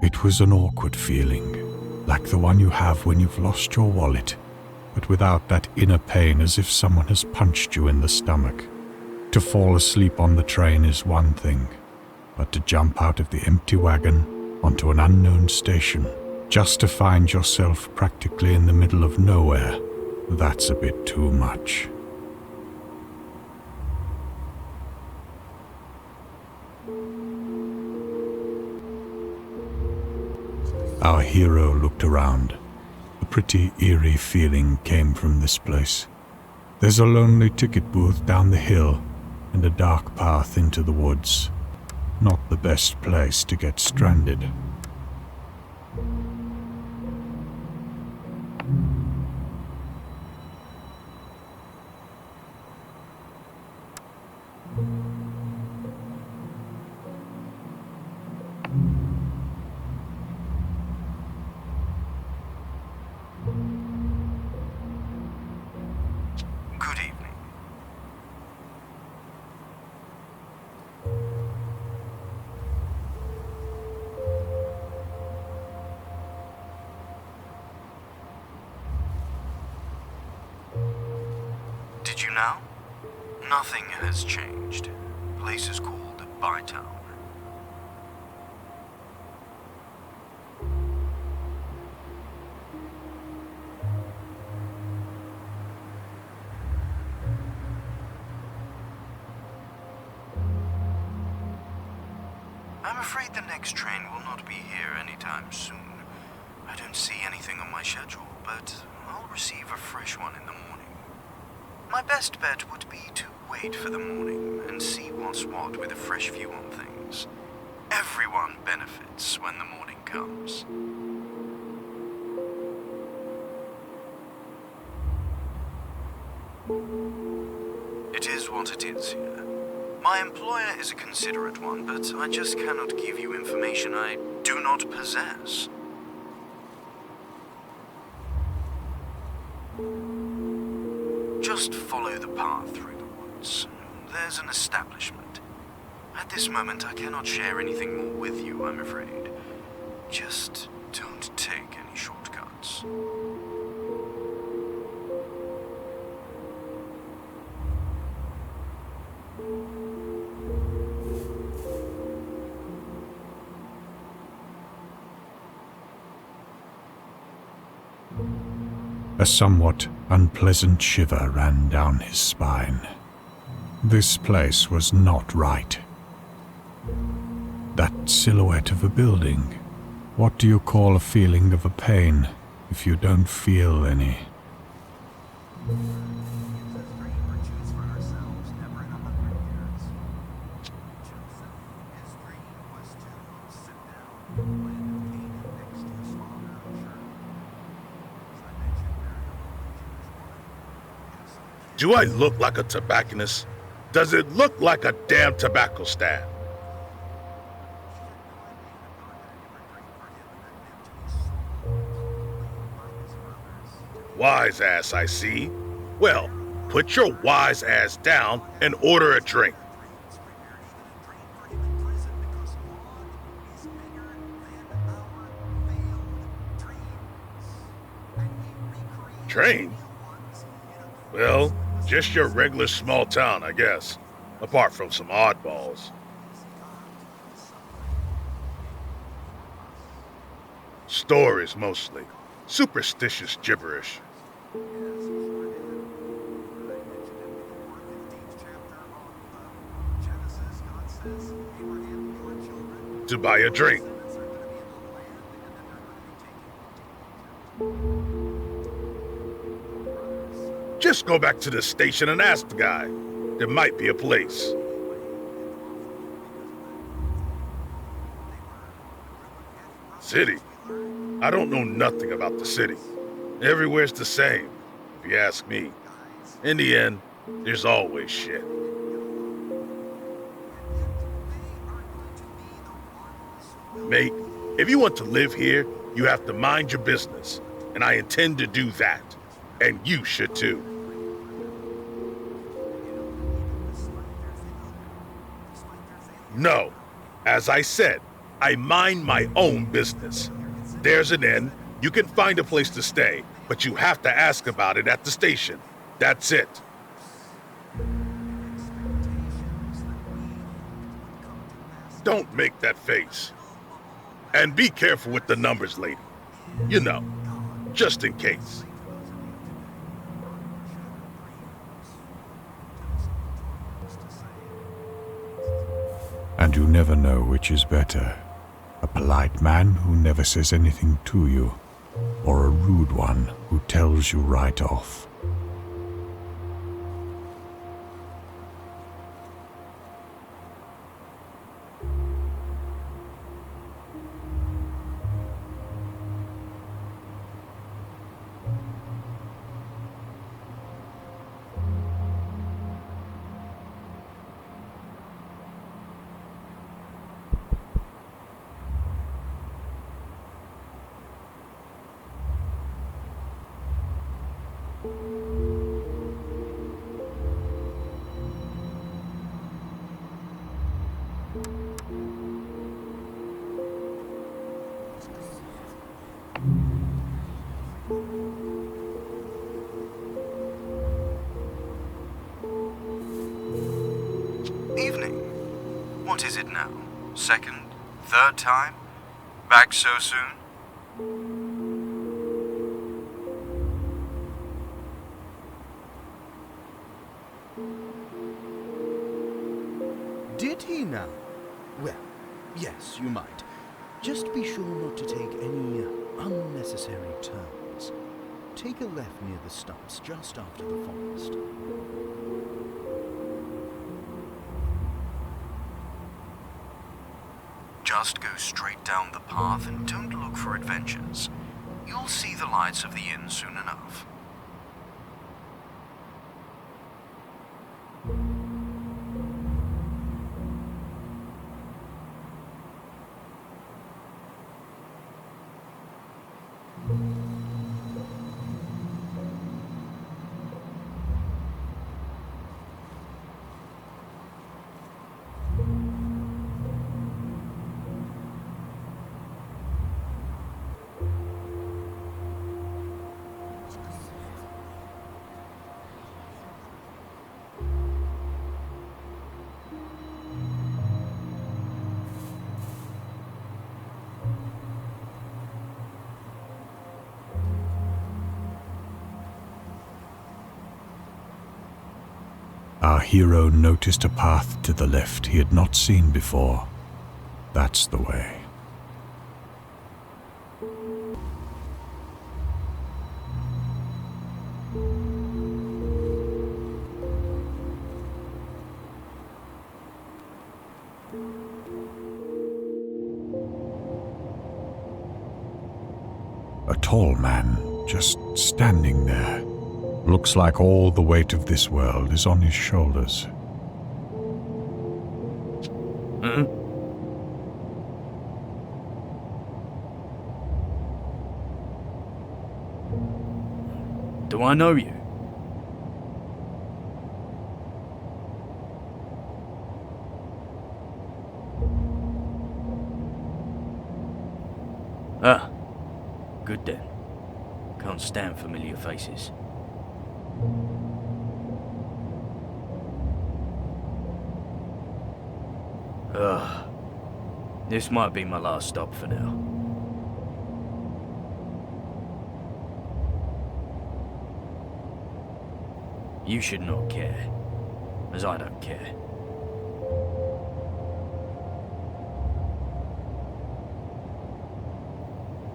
It was an awkward feeling, like the one you have when you've lost your wallet, but without that inner pain as if someone has punched you in the stomach. To fall asleep on the train is one thing, but to jump out of the empty wagon onto an unknown station, just to find yourself practically in the middle of nowhere, that's a bit too much. Our hero looked around. A pretty eerie feeling came from this place. There's a lonely ticket booth down the hill and a dark path into the woods. Not the best place to get stranded. Good evening. Did you know? Nothing has changed. Place is called Bytown. I'm afraid the next train will not be here anytime soon. I don't see anything on my schedule, but I'll receive a fresh one in the morning. My best bet would be to wait for the morning and see what's what with a fresh view on things. Everyone benefits when the morning comes. It is what it is here. My employer is a considerate one, but I just cannot give you information I do not possess. Just follow the path through the woods. There's an establishment. At this moment, I cannot share anything more with you, I'm afraid. Just don't take any shortcuts. A somewhat unpleasant shiver ran down his spine. This place was not right. That silhouette of a building. What do you call a feeling of a pain if you don't feel any? Do I look like a tobacconist? Does it look like a damn tobacco stand? Wise ass, I see. Well, put your wise ass down and order a drink. Train? Well, just your regular small town, I guess. Apart from some oddballs. Stories, mostly. Superstitious gibberish. To buy a drink. Just go back to the station and ask the guy. There might be a place. City? I don't know nothing about the city. Everywhere's the same, if you ask me. In the end, there's always shit. Mate, if you want to live here, you have to mind your business. And I intend to do that. And you should too. No. As I said, I mind my own business. There's an inn. You can find a place to stay, but you have to ask about it at the station. That's it. Don't make that face. And be careful with the numbers, lady. You know, just in case. And you never know which is better. A polite man who never says anything to you, or a rude one who tells you right off. Evening. What is it now? Second? Third time? Back so soon? Did he now? Well, yes, you might. Just be sure not to take any unnecessary turns. Take a left near the stumps just after the forest. Just go straight down the path and don't look for adventures. You'll see the lights of the inn soon enough. Our hero noticed a path to the left he had not seen before. That's the way. A tall man, just standing there. Looks like all the weight of this world is on his shoulders. Do I know you? Ah, good then. Can't stand familiar faces. Ugh. This might be my last stop for now. You should not care, as I don't care.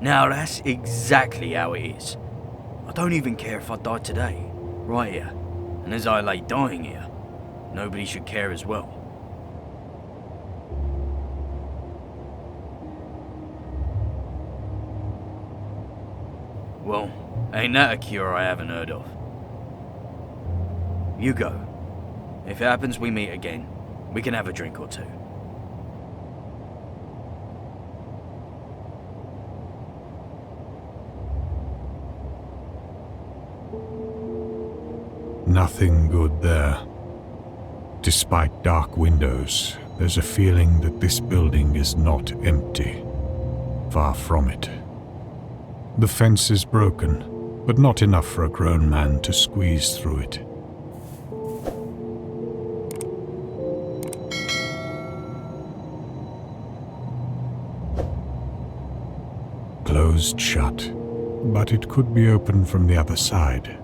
Now that's exactly how it is. I don't even care if I die today, right here. And as I lay dying here, nobody should care as well. Well, ain't that a cure I haven't heard of? You go. If it happens we meet again, we can have a drink or two. Nothing good there. Despite dark windows, there's a feeling that this building is not empty. Far from it. The fence is broken, but not enough for a grown man to squeeze through it. Closed shut, but it could be opened from the other side.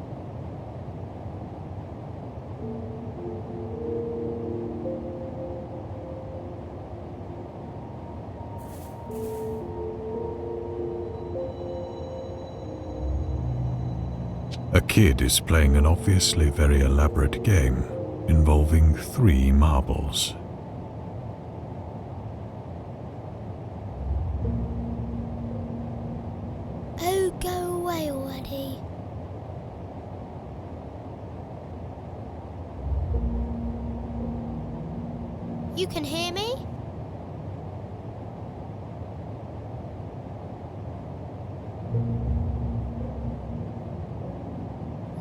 A kid is playing an obviously very elaborate game involving 3 marbles. Oh, go away already. You can hear me?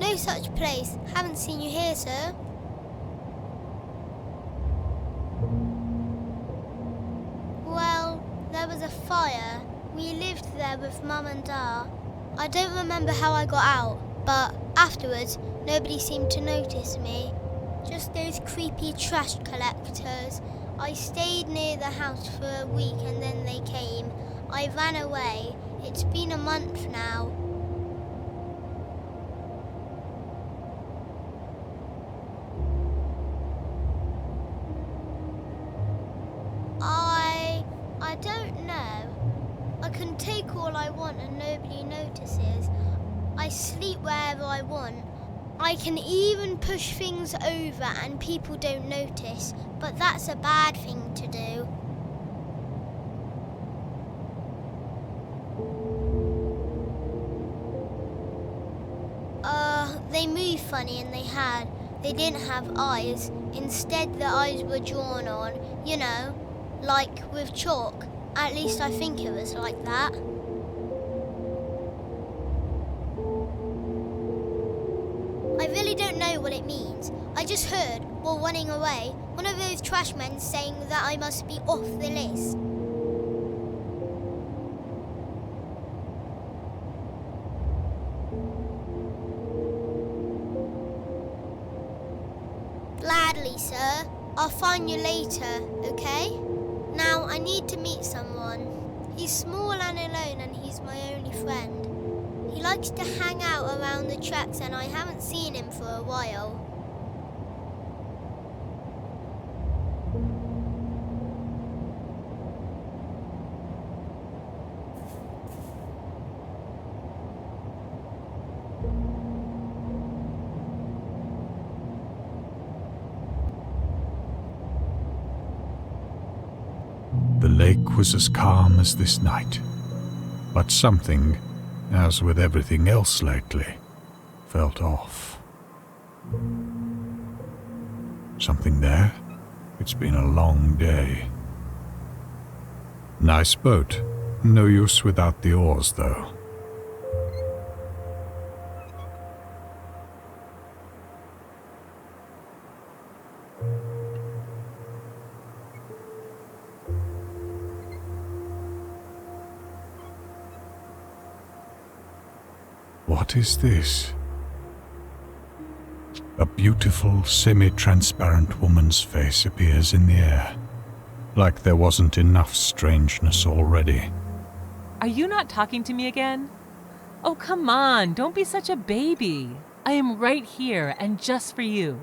No such place. Haven't seen you here, sir. Well, there was a fire. We lived there with Mum and Dad. I don't remember how I got out, but afterwards, nobody seemed to notice me. Just those creepy trash collectors. I stayed near the house for a week and then they came. I ran away. It's been a month now. I don't know. I can take all I want and nobody notices. I sleep wherever I want. I can even push things over and people don't notice, but that's a bad thing to do. They moved funny and they didn't have eyes. Instead, the eyes were drawn on, you know, like with chalk. At least I think it was like that. I really don't know what it means. I just heard, while running away, one of those trash men saying that I must be off the list. Gladly, sir. I'll find you later, okay? Now, I need to meet someone. He's small and alone and he's my only friend. He likes to hang out around the tracks and I haven't seen him for a while. The lake was as calm as this night, but something, as with everything else lately, felt off. Something there? It's been a long day. Nice boat. No use without the oars, though. What is this? A beautiful, semi-transparent woman's face appears in the air, like there wasn't enough strangeness already. Are you not talking to me again? Oh, come on, don't be such a baby. I am right here and just for you.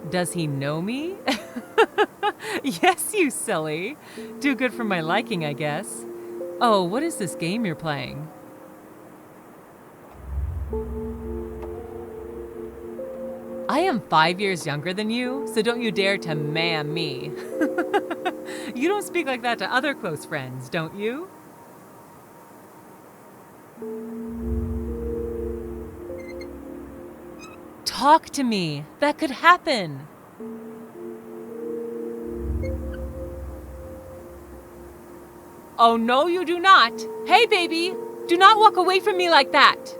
Does he know me? Yes, you silly. Too good for my liking, I guess. Oh, what is this game you're playing? I am 5 years younger than you, so don't you dare to ma'am me. You don't speak like that to other close friends, don't you? Talk to me. That could happen. Oh, no, you do not. Hey, baby, do not walk away from me like that.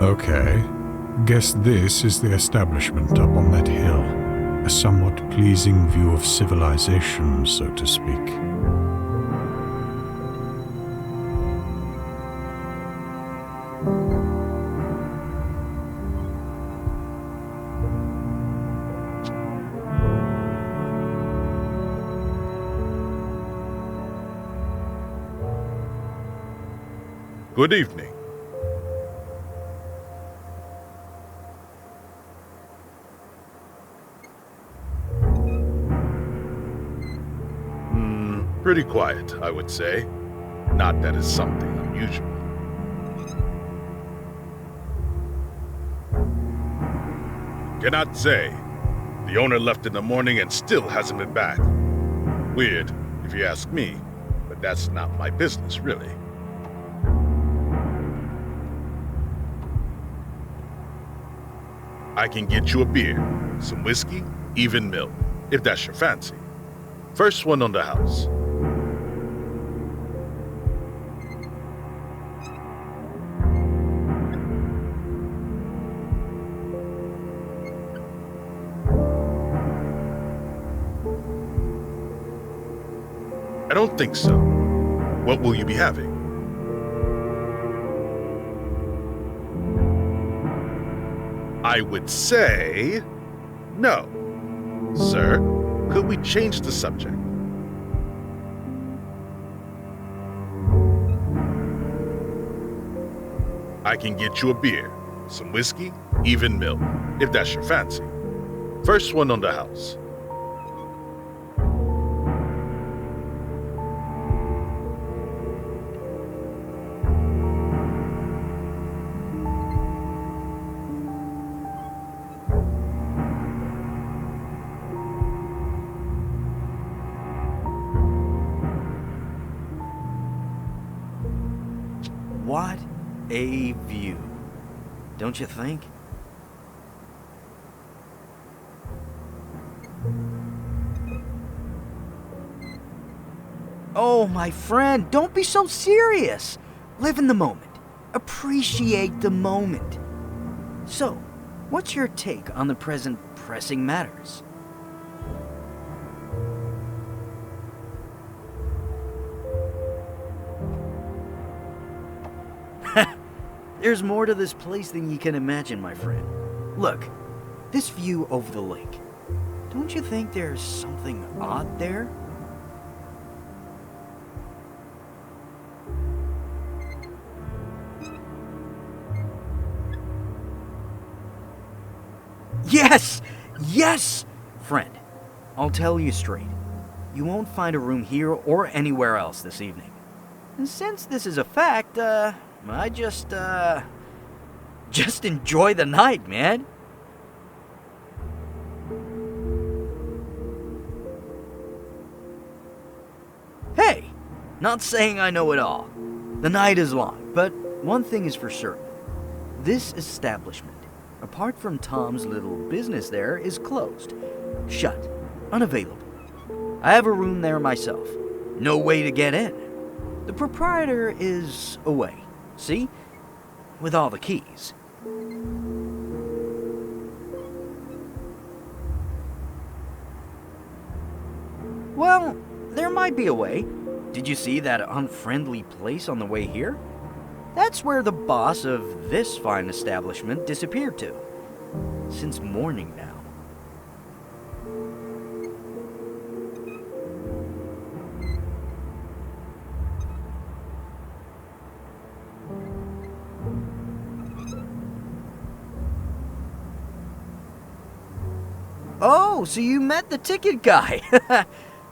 Okay. Guess this is the establishment up on that hill. A somewhat pleasing view of civilization, so to speak. Good evening. Pretty quiet, I would say. Not that it's something unusual. Cannot say. The owner left in the morning and still hasn't been back. Weird, if you ask me, but that's not my business, really. I can get you a beer, some whiskey, even milk, if that's your fancy. First one on the house. I don't think so. What will you be having? I would say no. Sir, could we change the subject? I can get you a beer, some whiskey, even milk, if that's your fancy. First one on the house. What a view, don't you think? Oh, my friend, don't be so serious. Live in the moment. Appreciate the moment. So, what's your take on the present pressing matters? There's more to this place than you can imagine, my friend. Look, this view over the lake. Don't you think there's something odd there? Yes! Yes! Friend, I'll tell you straight. You won't find a room here or anywhere else this evening. And since this is a fact, I just enjoy the night, man. Hey, not saying I know it all. The night is long, but one thing is for certain. This establishment, apart from Tom's little business there, is closed. Shut. Unavailable. I have a room there myself. No way to get in. The proprietor is away. See? With all the keys. Well, there might be a way. Did you see that unfriendly place on the way here? That's where the boss of this fine establishment disappeared to. Since morning now. Oh, so you met the ticket guy.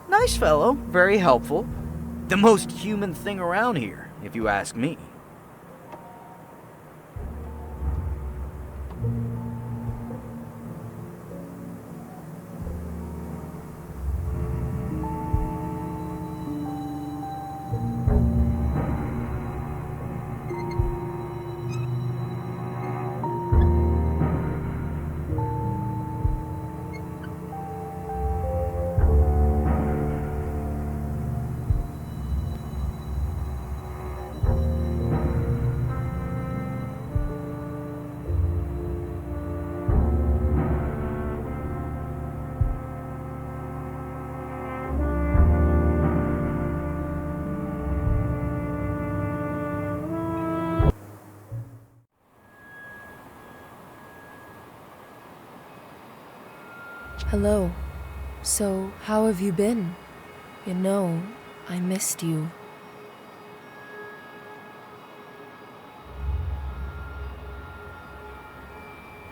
Nice fellow, very helpful. The most human thing around here, if you ask me. Hello. So, how have you been? You know, I missed you.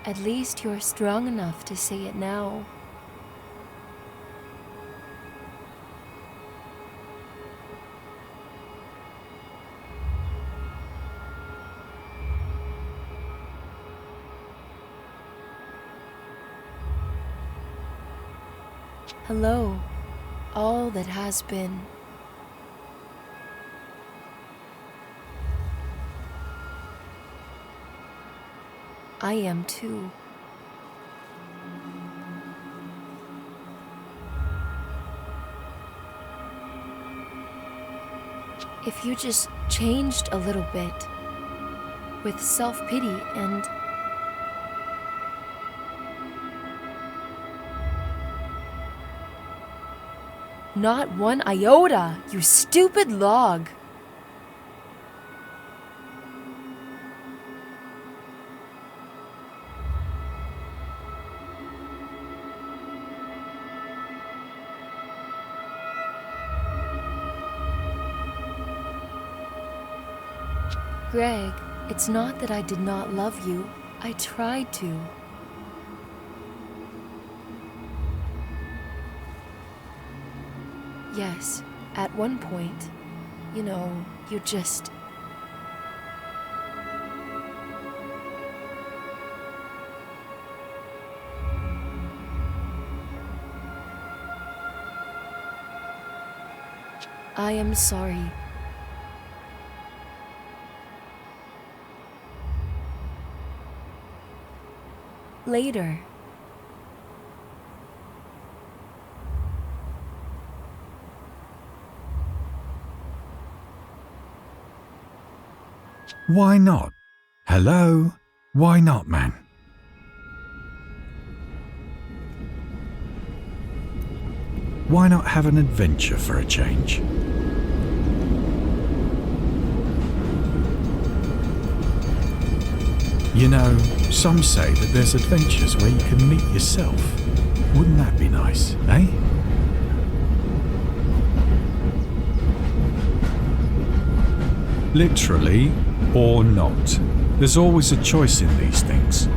At least you're strong enough to say it now. Hello, all that has been. I am too. If you just changed a little bit, with self-pity and not one iota, you stupid log. Greg, it's not that I did not love you. I tried to. Yes, at one point, you know, you just... I am sorry. Later. Why not? Hello? Why not, man? Why not have an adventure for a change? You know, some say that there's adventures where you can meet yourself. Wouldn't that be nice, eh? Literally or not. There's always a choice in these things.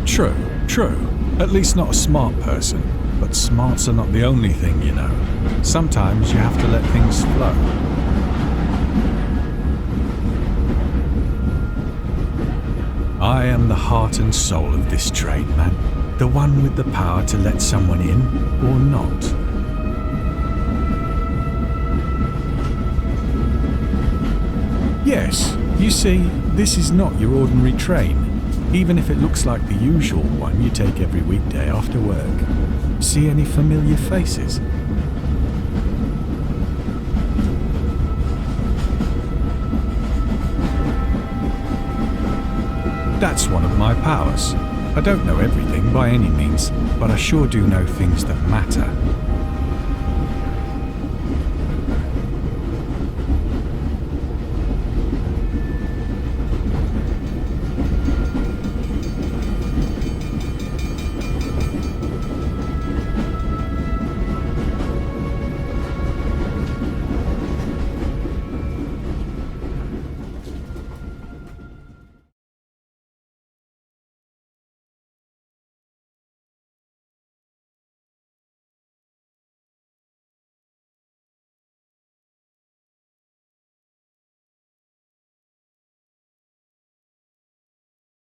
True, true. At least not a smart person. But smarts are not the only thing, you know. Sometimes you have to let things flow. I am the heart and soul of this trade, man. The one with the power to let someone in or not. Yes, you see, this is not your ordinary train. Even if it looks like the usual one you take every weekday after work. See any familiar faces? That's one of my powers. I don't know everything by any means, but I sure do know things that matter.